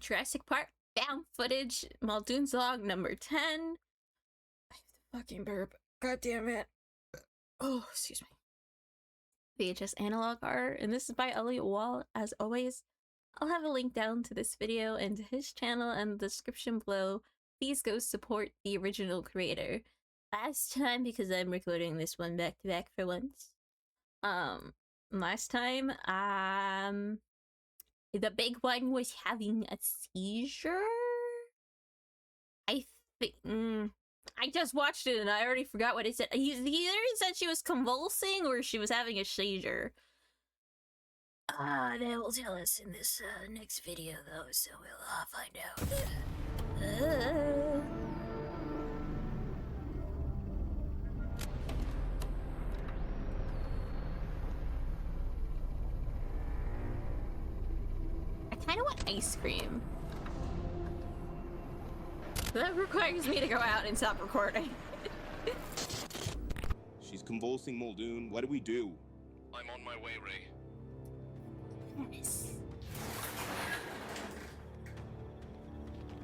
Jurassic Park found footage, Muldoon's log number 10. I have to fucking burp. God damn it. Oh, excuse me. VHS analog art, and this is by Elliot Wall. As always, I'll have a link down to this video and to his channel in the description below. Please go support the original creator. Last time, because I'm recording this one back to back for once. Last time, the big one was having a seizure? I think, I just watched it and I already forgot what it said. He either said she was convulsing or she was having a seizure. They will tell us in this next video though, so we'll find out. I kind of want ice cream. That requires me to go out and stop recording. She's convulsing, Muldoon. What do we do? I'm on my way, Ray. Yes.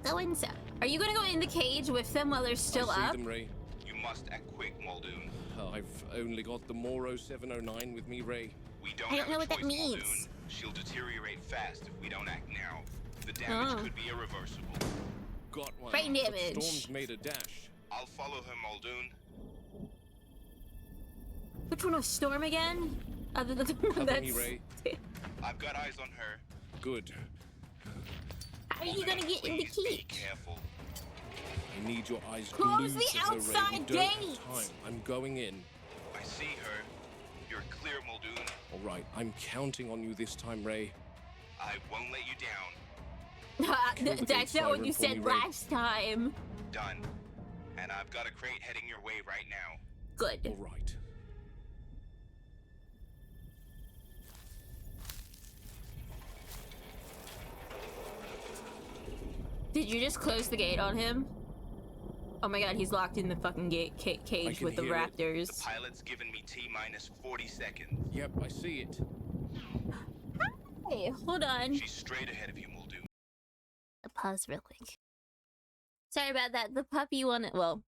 Go inside. Are you gonna go in the cage with them while they're still I up? see them, Ray. You must act quick, Muldoon. I've only got the Moro 709 with me, Ray. We don't I don't have know a what that choice, means. Muldoon. She'll deteriorate fast if we don't act now. The damage could be irreversible. Got one. Brain But damage. Storm's made a dash. I'll follow her, Muldoon. Which one was Storm again? Other than the one Cover that's... me, Ray. I've got eyes on her. Good. How are you gonna get in the Please be cage? careful. I need your eyes Close glued the to her, Ray. outside We don't have gate! time. I'm going in. I see her. You're clear, Muldoon. All right, I'm counting on you this time, Ray. I won't let you down. That's not what you for me, said Ray. last time. Done. And I've got a crate heading your way right now. Good. All right. Did you just close the gate on him? Oh my god, he's locked in the fucking gate cage can with the hear it. raptors. The pilot's given me T-minus 40 seconds. Yep, I see it. Hey, hold on. She's straight ahead of you, Muldoon. Pause real quick. Sorry about that. The puppy wanted, well,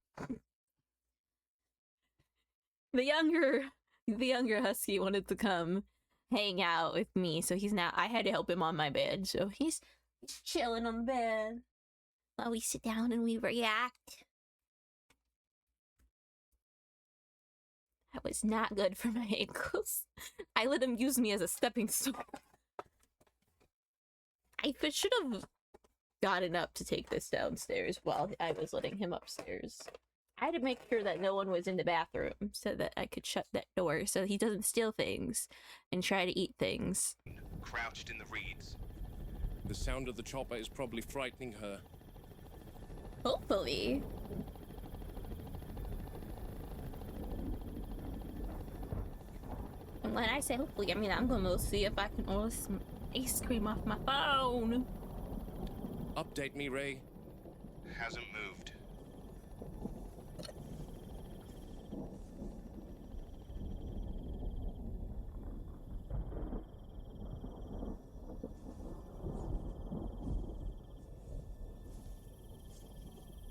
the younger husky wanted to come hang out with me, so I had to help him on my bed, so he's chilling on the bed while we sit down and we react. That was not good for my ankles. I let him use me as a stepping stone. I should have gotten up to take this downstairs while I was letting him upstairs. I had to make sure that no one was in the bathroom so that I could shut that door so he doesn't steal things and try to eat things. Crouched in the reeds. The sound of the chopper is probably frightening her. Hopefully. And when I say hopefully, I mean I'm gonna see if I can order some ice cream off my phone. Update me, Ray. Hasn't moved.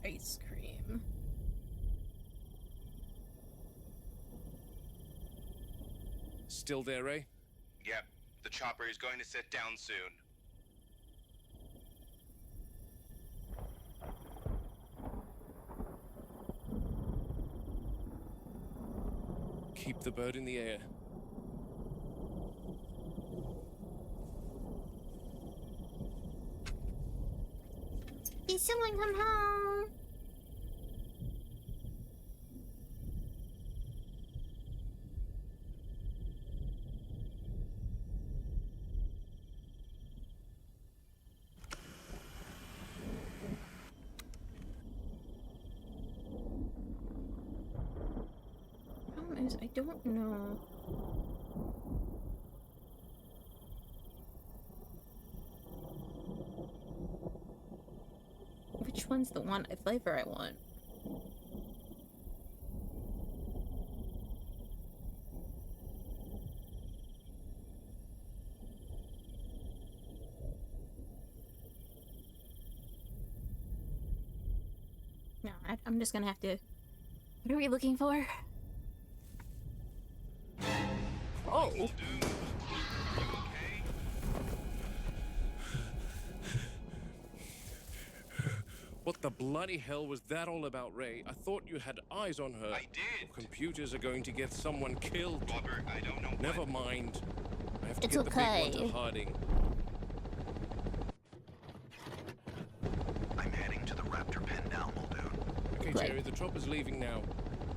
Ice cream. Still there, Ray? Yep. The chopper is going to set down soon. Keep the bird in the air. Did someone come home? Problem is, I don't know. Which one's the one flavor I want? No, I'm just gonna have to... What are we looking for? Oh! Muldoon, you okay? What the bloody hell was that all about, Ray? I thought you had eyes on her. I did. Computers are going to get someone killed. Robert, I don't know Never what. mind. I have to It's get the big one okay. to hiding. I'm heading to the raptor pen now, Muldoon. Okay, Good. Jerry, the chopper's leaving now.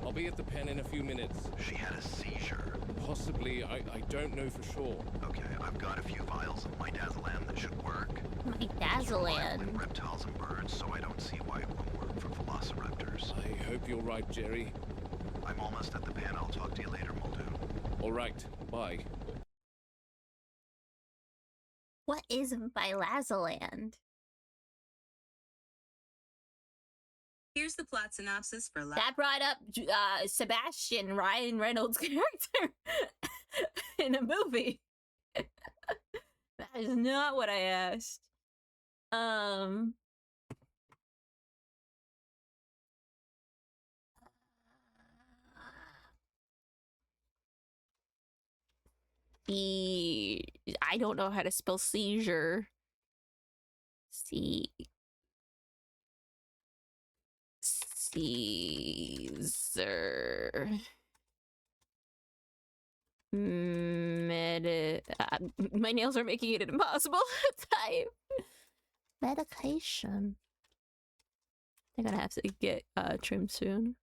I'll be at the pen in a few minutes. She had a seizure. Possibly, I don't know for sure. Okay, I've got a few vials of midazolam that should work. My It's reliable in Dazzleland. reptiles and birds, so I don't see why it won't work for velociraptors. I hope you're right, Jerry. I'm almost at the pen. I'll talk to you later, Muldoon. All right, bye. What is Bilazaland? Here's the plot synopsis for That brought up Sebastian Ryan Reynolds' character in a movie. That is not what I asked. I don't know how to spell seizure. Caesar. My nails are making it impossible to type. Medication. They're gonna have to get trimmed soon.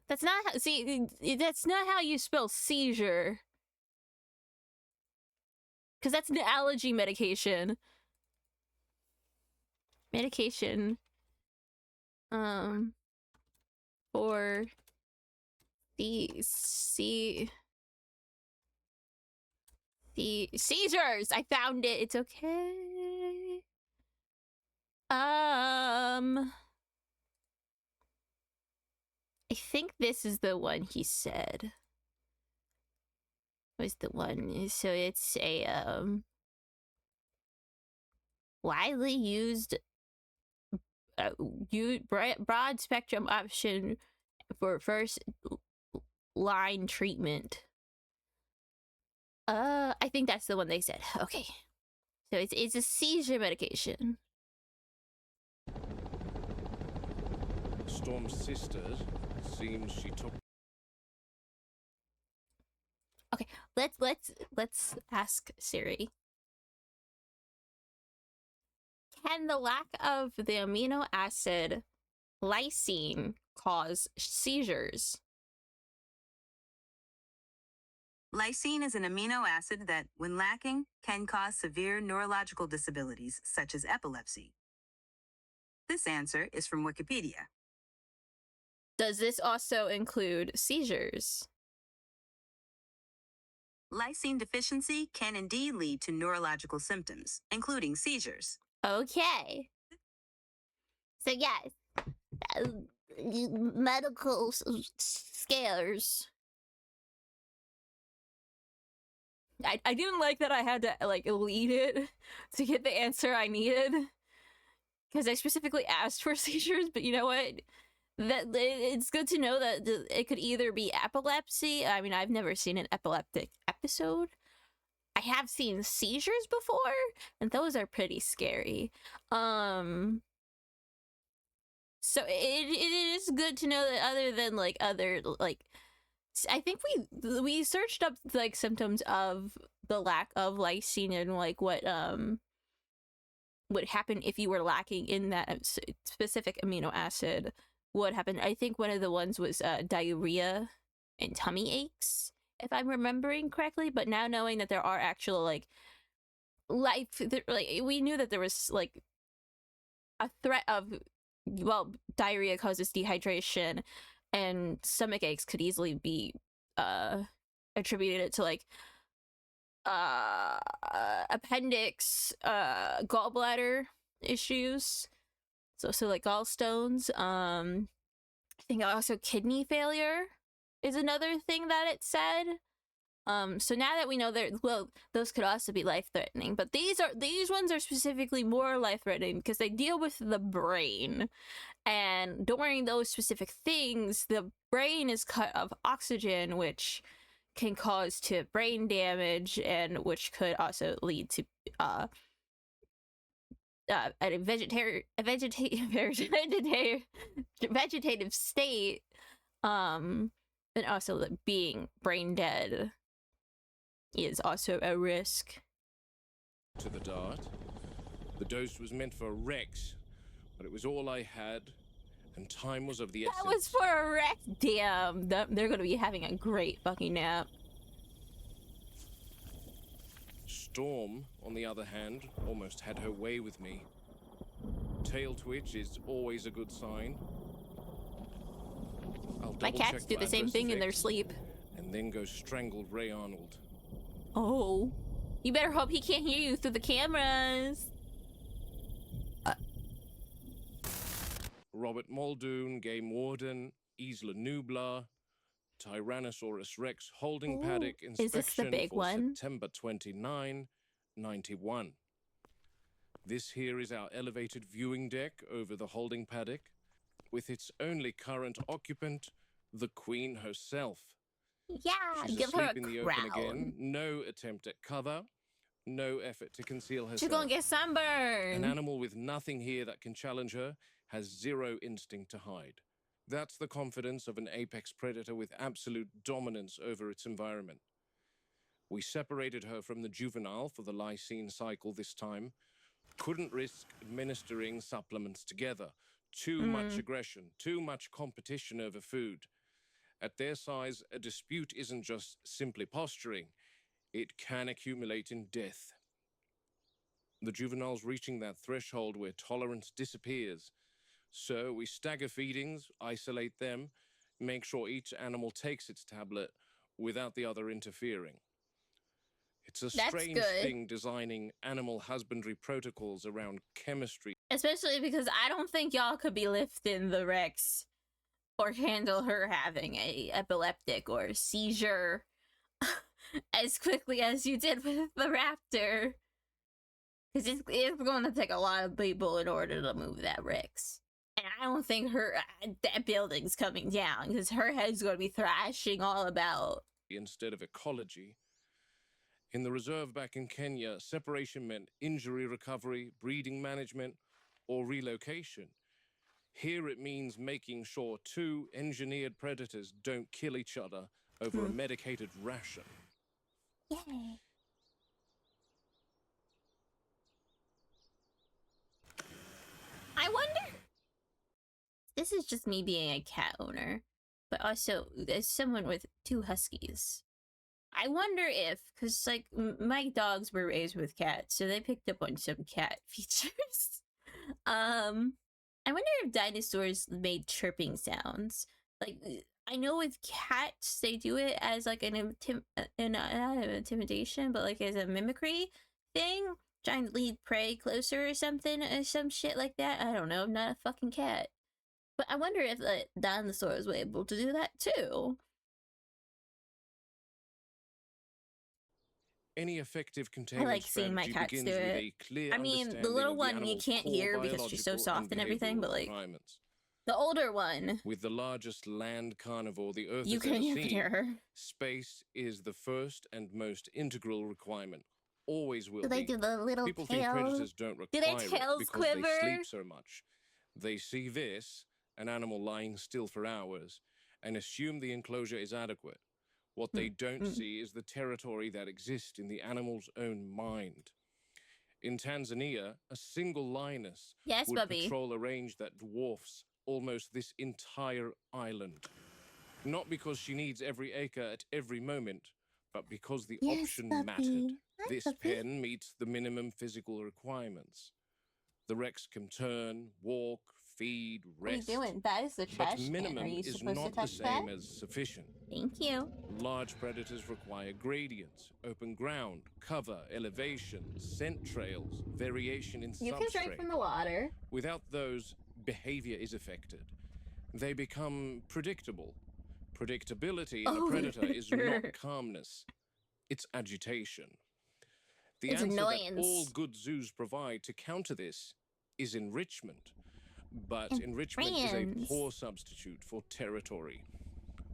That's not how, see, that's not how you spell seizure. Because that's an allergy medication. Medication. For the seizures. I found it. It's okay. I think this is the one he said. Was the one, so it's a widely used broad spectrum option for first line treatment. I think that's the one they said. Okay, so it's a seizure medication. Storm's sister seems she took. Okay, let's ask Siri. Can the lack of the amino acid lysine cause seizures? Lysine is an amino acid that, when lacking, can cause severe neurological disabilities, such as epilepsy. This answer is from Wikipedia. Does this also include seizures? Lysine deficiency can indeed lead to neurological symptoms, including seizures. Okay. So yes, medical scares. I didn't like that I had to like lead it to get the answer I needed, because I specifically asked for seizures. But you know what? That it's good to know that it could either be epilepsy. I mean, I've never seen an epileptic episode. I have seen seizures before, and those are pretty scary. So it is good to know that other than like other like, I think we searched up like symptoms of the lack of lysine and like what would happen if you were lacking in that specific amino acid. What happened? I think one of the ones was diarrhea and tummy aches, if I'm remembering correctly. But now knowing that there are actual like we knew that there was like a threat of, well, diarrhea causes dehydration, and stomach aches could easily be attributed to like appendix, gallbladder issues. So like gallstones. I think also kidney failure is another thing that it said. So now that we know those could also be life-threatening, but these ones are specifically more life-threatening because they deal with the brain. And during those specific things, the brain is cut of oxygen, which can cause to brain damage, and which could also lead to a vegetative state, and also like being brain dead is also a risk. To the dart. The dose was meant for Rex, but it was all I had, and time was of the essence. That was for a Rex. Damn, they're gonna be having a great fucking nap. Storm, on the other hand, almost had her way with me. Tail twitch is always a good sign. My cats do the same thing in their sleep. And then go strangle Ray Arnold. Oh, you better hope he can't hear you through the cameras. Robert Muldoon, Game Warden, Isla Nublar, Tyrannosaurus Rex holding paddock inspection is this the big for one? September 29, 91. This here is our elevated viewing deck over the holding paddock, with its only current occupant, the Queen herself. Yeah, She's give her asleep a in the open crown. again. No attempt at cover. No effort to conceal herself. She's gonna get sunburned. An animal with nothing here that can challenge her has zero instinct to hide. That's the confidence of an apex predator with absolute dominance over its environment. We separated her from the juvenile for the lysine cycle this time. Couldn't risk administering supplements together. Too much aggression, too much competition over food. At their size, a dispute isn't just simply posturing. It can accumulate in death. The juvenile's reaching that threshold where tolerance disappears. So we stagger feedings, isolate them, make sure each animal takes its tablet without the other interfering. It's a strange thing designing animal husbandry protocols around chemistry. Especially because I don't think y'all could be lifting the Rex or handle her having a epileptic or a seizure as quickly as you did with the raptor. Because it's going to take a lot of people in order to move that Rex. And I don't think that building's coming down, because her head's going to be thrashing all about. Instead of ecology. In the reserve back in Kenya, separation meant injury recovery, breeding management, or relocation. Here it means making sure two engineered predators don't kill each other over a medicated ration. Yay. I wonder... This is just me being a cat owner, but also as someone with two huskies. I wonder if, because like my dogs were raised with cats, so they picked up on some cat features. I wonder if dinosaurs made chirping sounds. Like, I know with cats they do it as like not an intimidation, but like as a mimicry thing, trying to lead prey closer or something, or some shit like that. I don't know. I'm not a fucking cat, but I wonder if the dinosaurs were able to do that too. Any effective containment I like seeing my cats begins do with it. a clear I mean, the understanding little of the one you animal's can't core hear because she's so biological soft and everything, behavioral but like requirements. the older one, With the largest land carnivore the Earth you has ever can seen, hear her. space is the first and most integral requirement. Always will Do they be. do the little People think tail? predators don't Do require their it tails because quiver? they sleep so much. They see this, an animal lying still for hours, and assume the enclosure is adequate. What they don't see is the territory that exists in the animal's own mind. In Tanzania, a single lioness would patrol a range that dwarfs almost this entire island. Not because she needs every acre at every moment, but because the option mattered. This pen meets the minimum physical requirements. The Rex can turn, walk, feed, rest. What are you doing? That is the trash But minimum can. Are you is supposed not to the touch same that? as sufficient. Thank you. Large predators require gradients, open ground, cover, elevation, scent trails, variation in You can drink substrate. from the water. Without those, behavior is affected. They become predictable. Predictability in a predator is not calmness. It's agitation. The It's answer annoyance. that all good zoos provide to counter this is enrichment. But And enrichment is a friends. poor substitute for territory.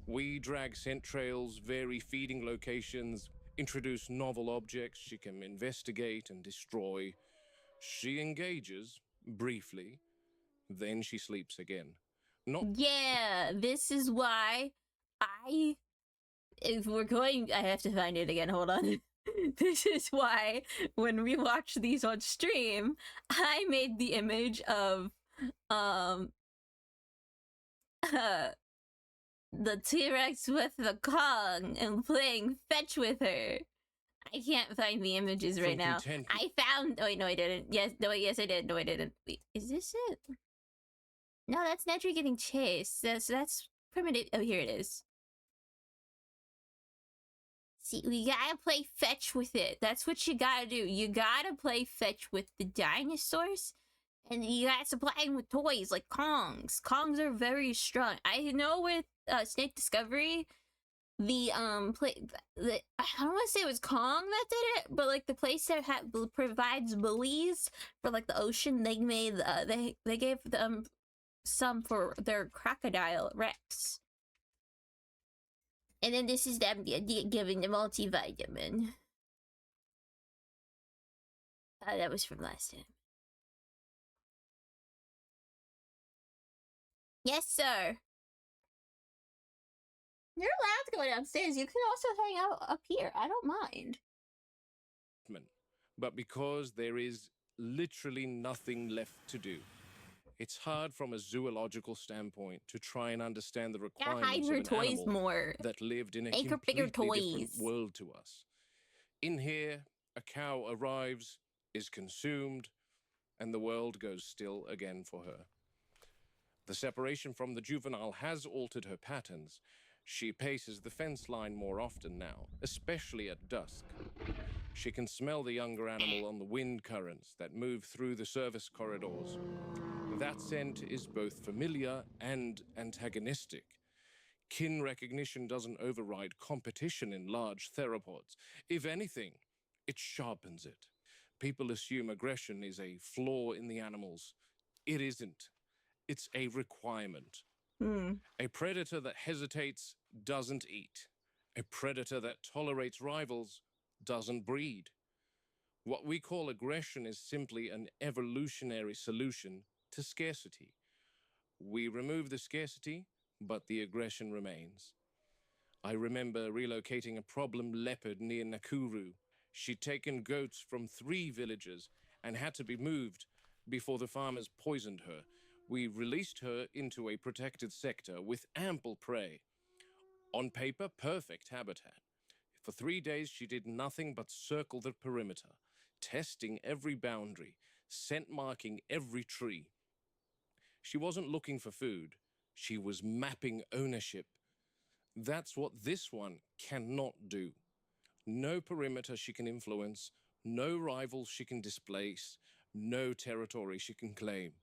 We drag scent trails, vary feeding locations, introduce novel objects she can investigate and destroy. She engages, briefly, then she sleeps again. Not Yeah, this is why if we're going, I have to find it again. Hold on. This is why when we watch these on stream, I made the image of um the T-Rex with the Kong and playing fetch with her. I can't find the images right from now. content- I found. Oh wait, no, I didn't. Yes, no, wait, yes, I did. No, I didn't. Wait, is this it? No, that's Nedry getting chased. That's primitive. Oh, here it is. See, we gotta play fetch with it. That's what you gotta do. You gotta play fetch with the dinosaurs, and you gotta supply them with toys like Kongs. Kongs are very strong. I know with Snake Discovery, the I don't want to say it was Kong that did it, but like the place that provides buoys for like the ocean, they made they gave them some for their crocodile Rex. And then this is them giving the multivitamin. That was from last time. Yes, sir. You're allowed to go downstairs. You can also hang out up here. I don't mind. but because there is literally nothing left to do. It's hard from a zoological standpoint to try and understand the Gotta hide requirements of your an toys animal more. that lived in a Make her bigger completely different toys. world to us. In here, a cow arrives, is consumed, and the world goes still again for her. The separation from the juvenile has altered her patterns. She paces the fence line more often now, especially at dusk. She can smell the younger animal on the wind currents that move through the service corridors. That scent is both familiar and antagonistic. Kin recognition doesn't override competition in large theropods. If anything, it sharpens it. People assume aggression is a flaw in the animals. It isn't. It's a requirement. A predator that hesitates doesn't eat. A predator that tolerates rivals doesn't breed. What we call aggression is simply an evolutionary solution to scarcity. We remove the scarcity, but the aggression remains. I remember relocating a problem leopard near Nakuru. She'd taken goats from 3 villages and had to be moved before the farmers poisoned her. We released her into a protected sector with ample prey. On paper, perfect habitat. For 3 days, she did nothing but circle the perimeter, testing every boundary, scent marking every tree. She wasn't looking for food. She was mapping ownership. That's what this one cannot do. No perimeter she can influence, no rivals she can displace, no territory she can claim.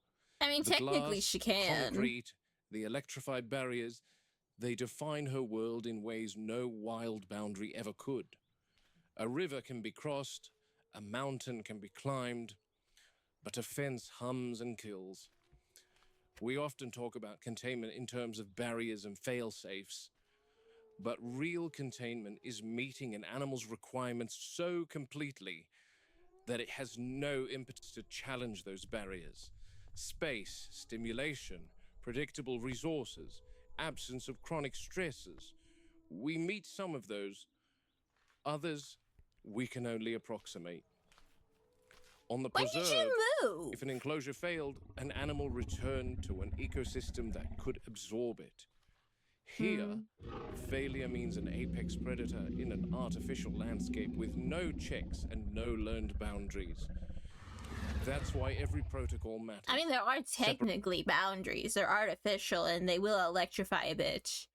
I mean, The technically glass, she can. concrete, the electrified barriers, they define her world in ways no wild boundary ever could. A river can be crossed, a mountain can be climbed, but a fence hums and kills. We often talk about containment in terms of barriers and fail-safes, but real containment is meeting an animal's requirements so completely that it has no impetus to challenge those barriers. Space, stimulation, predictable resources, absence of chronic stresses. We meet some of those, others we can only approximate. On the When did preserve, you move? if an enclosure failed, an animal returned to an ecosystem that could absorb it. Here, failure means an apex predator in an artificial landscape with no checks and no learned boundaries. That's why every protocol matters. I mean, there are technically boundaries. They're artificial, and they will electrify a bitch.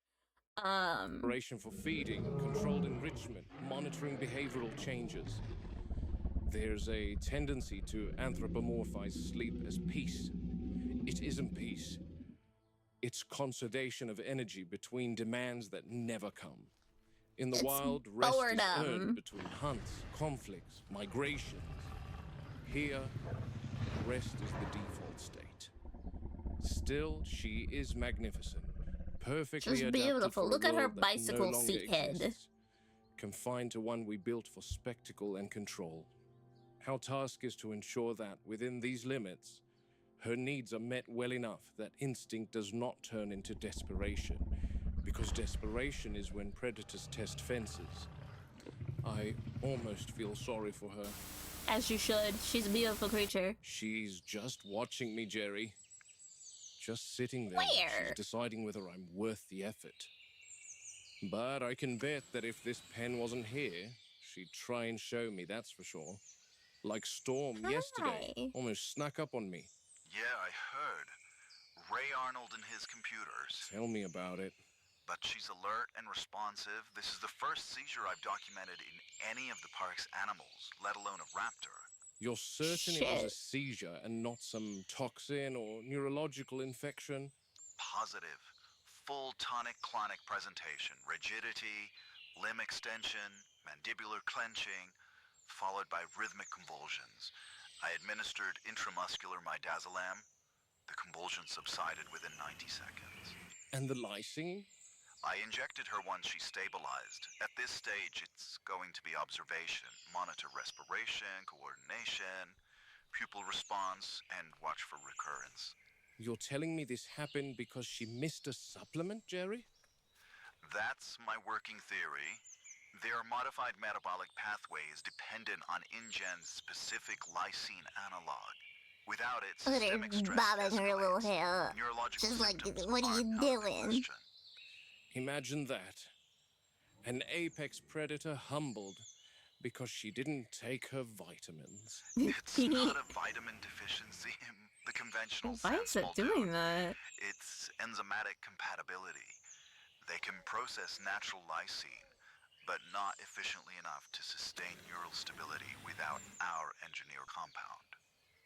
Preparation for feeding, controlled enrichment, monitoring behavioral changes. There's a tendency to anthropomorphize sleep as peace. It isn't peace. It's conservation of energy between demands that never come. In the It's wild, rest is boredom. earned between hunts, conflicts, migrations. Here, rest is the default state. Still, she is magnificent, perfectly She's adapted beautiful. for a Look at her world that bicycle no longer seat head. exists, confined to one we built for spectacle and control. Our task is to ensure that, within these limits, her needs are met well enough that instinct does not turn into desperation, because desperation is when predators test fences. I almost feel sorry for her. As you should. She's a beautiful creature. She's just watching me, Jerry. Just sitting there. Where? She's deciding whether I'm worth the effort. But I can bet that if this pen wasn't here, she'd try and show me, that's for sure. Like Storm yesterday. Hi. Almost snuck up on me. Yeah, I heard. Ray Arnold and his computers. Tell me about it. But she's alert and responsive. This is the first seizure I've documented in any of the park's animals, let alone a raptor. You're certain it was a Shit. seizure and not some toxin or neurological infection? Positive. Full tonic-clonic presentation. Rigidity, limb extension, mandibular clenching, followed by rhythmic convulsions. I administered intramuscular midazolam. The convulsions subsided within 90 seconds. And the lysine? I injected her once she stabilized. At this stage, it's going to be observation, monitor respiration, coordination, pupil response, and watch for recurrence. You're telling me this happened because she missed a supplement, Jerry? That's my working theory. There are modified metabolic pathways dependent on InGen's specific lysine analog. Without it, Look at her systemic stress bobbing her little escalates. hair. Neurological Just like, symptoms what are you aren't out of the doing? question. Imagine that. An apex predator humbled because she didn't take her vitamins. It's not a vitamin deficiency in the conventional Why sense, is it Muldoon. doing that? It's enzymatic compatibility. They can process natural lysine, but not efficiently enough to sustain neural stability without our engineered compound.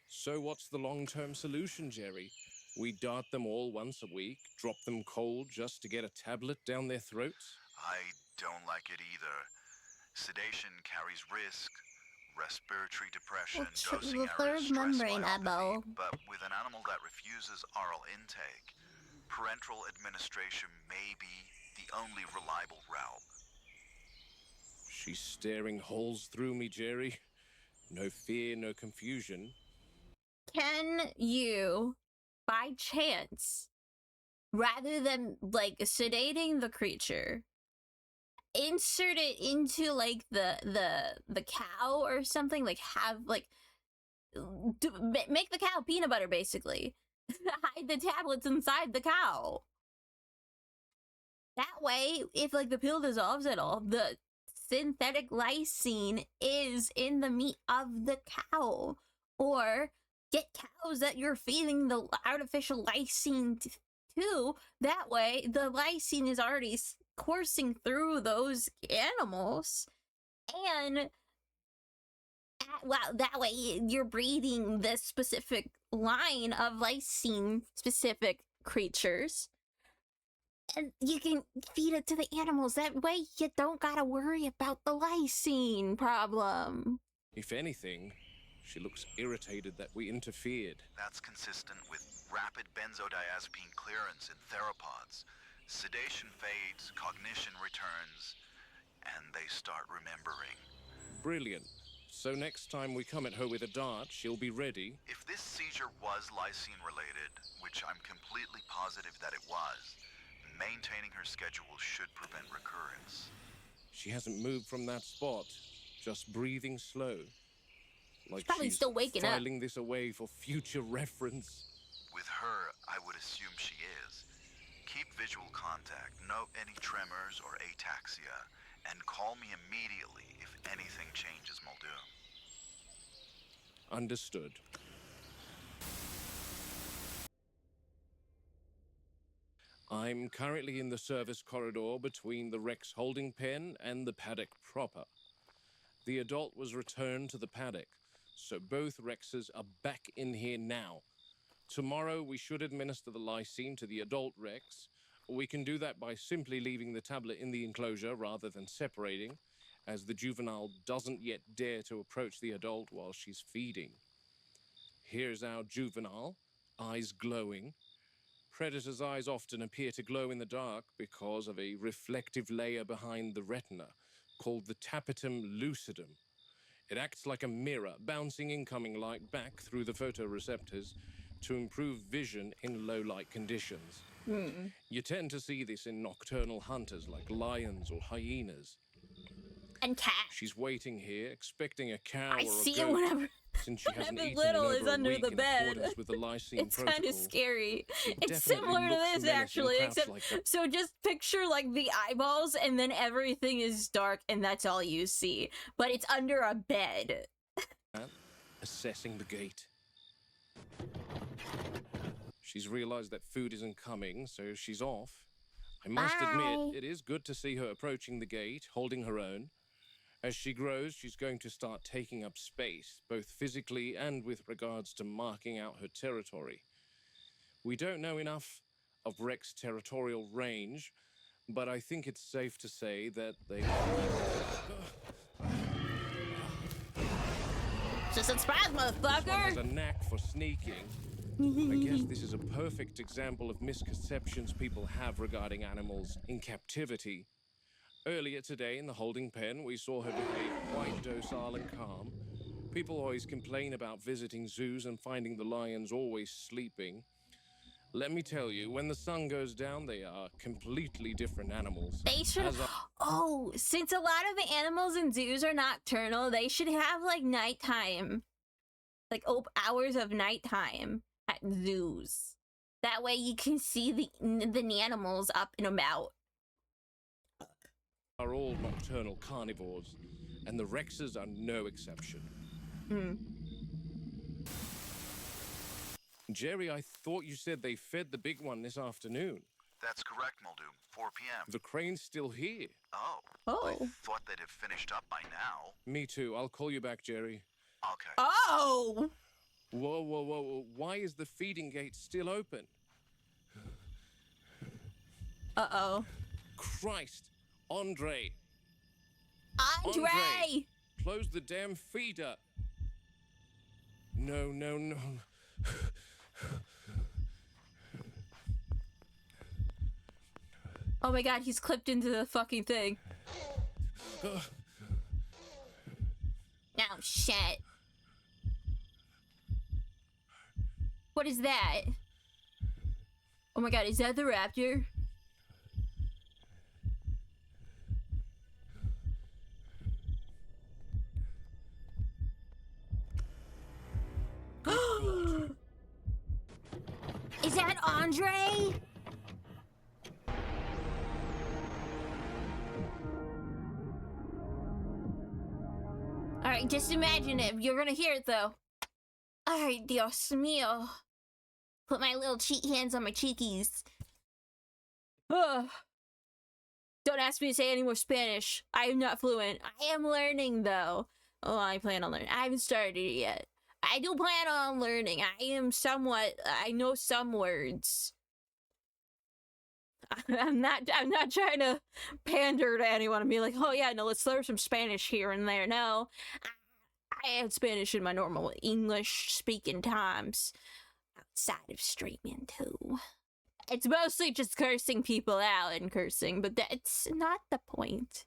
So what's the long-term solution, Jerry? We dart them all once a week, drop them cold just to get a tablet down their throats? I don't like it either. Sedation carries risk, respiratory depression, Well, dosing the errors, third stress membrane, myopathy. Ebo. But with an animal that refuses oral intake, parenteral administration may be the only reliable route. She's staring holes through me, Jerry. No fear, no confusion. Can you, by chance, rather than like sedating the creature, insert it into like the cow or something? Like have like make the cow peanut butter, basically. Hide the tablets inside the cow. That way, if like the pill dissolves at all, the synthetic lysine is in the meat of the cow. Or get cows that you're feeding the artificial lysine to. That way, the lysine is already coursing through those animals. And that way you're breeding this specific line of lysine specific creatures. And you can feed it to the animals. That way you don't gotta worry about the lysine problem. If anything, she looks irritated that we interfered. That's consistent with rapid benzodiazepine clearance in theropods. Sedation fades, cognition returns, and they start remembering. Brilliant. So next time we come at her with a dart, she'll be ready. If this seizure was lysine related, which I'm completely positive that it was, maintaining her schedule should prevent recurrence. She hasn't moved from that spot, just breathing slow. Like probably she's still waking up. filing this away for future reference. With her, I would assume she is. Keep visual contact, note any tremors or ataxia, and call me immediately if anything changes, Muldoon. Understood. I'm currently in the service corridor between the Rex holding pen and the paddock proper. The adult was returned to the paddock, so both Rexes are back in here now. Tomorrow we should administer the lysine to the adult Rex, We can do that by simply leaving the tablet in the enclosure rather than separating, as the juvenile doesn't yet dare to approach the adult while she's feeding. Here's our juvenile, eyes glowing. Predators' eyes often appear to glow in the dark because of a reflective layer behind the retina called the tapetum lucidum. It acts like a mirror, bouncing incoming light back through the photoreceptors to improve vision in low-light conditions. You tend to see this in nocturnal hunters like lions or hyenas. And cat. She's waiting here, expecting a cow I or a see it goat, whenever since she hasn't whenever eaten little in is over a under week the in bed. accordance with the lysine It's kind protocol. of scary. It It's definitely similar to looks this, menacing actually, crouched except like that. so just picture like the eyeballs, and then everything is dark, and that's all you see. But it's under a bed. Assessing the gate. She's realized that food isn't coming, so she's off. I must Bye. admit, it is good to see her approaching the gate, holding her own. As she grows, she's going to start taking up space, both physically and with regards to marking out her territory. We don't know enough of Rex's territorial range, but I think it's safe to say that they... Just a surprise, This one motherfucker! has a knack for sneaking. I guess this is a perfect example of misconceptions people have regarding animals in captivity. Earlier today in the holding pen, we saw her behave quite docile and calm. People always complain about visiting zoos and finding the lions always sleeping. Let me tell you, when the sun goes down, they are completely different animals. They should. Oh, since a lot of the animals in zoos are nocturnal, they should have like nighttime, like hours of nighttime at zoos. That way you can see the animals up and about. Are all nocturnal carnivores, and the Rexes are no exception. Jerry, I thought you said they fed the big one this afternoon. That's correct, Muldoon. 4 p.m. The crane's still here. Oh. Oh. I thought they'd have finished up by now. Me too. I'll call you back, Jerry. Okay. Oh! Whoa, whoa, whoa, whoa. Why is the feeding gate still open? Uh-oh. Christ! Andre! Andre! Close the damn feeder! No, no, no. Oh my god, he's clipped into the fucking thing. Oh shit. What is that? Oh my god, is that the raptor? Is that Andre? Alright, just imagine it. You're gonna hear it though. Ay, Dios mío. Put my little cheek hands on my cheekies. Ugh. Don't ask me to say any more Spanish. I am not fluent. I am learning though. Oh, I plan on learning. I haven't started it yet. I do plan on learning. I know some words. I'm not trying to pander to anyone and be like, oh yeah, no, let's learn some Spanish here and there. No, I had Spanish in my normal English speaking times outside of streaming too. It's mostly just cursing people out and cursing, but that's not the point.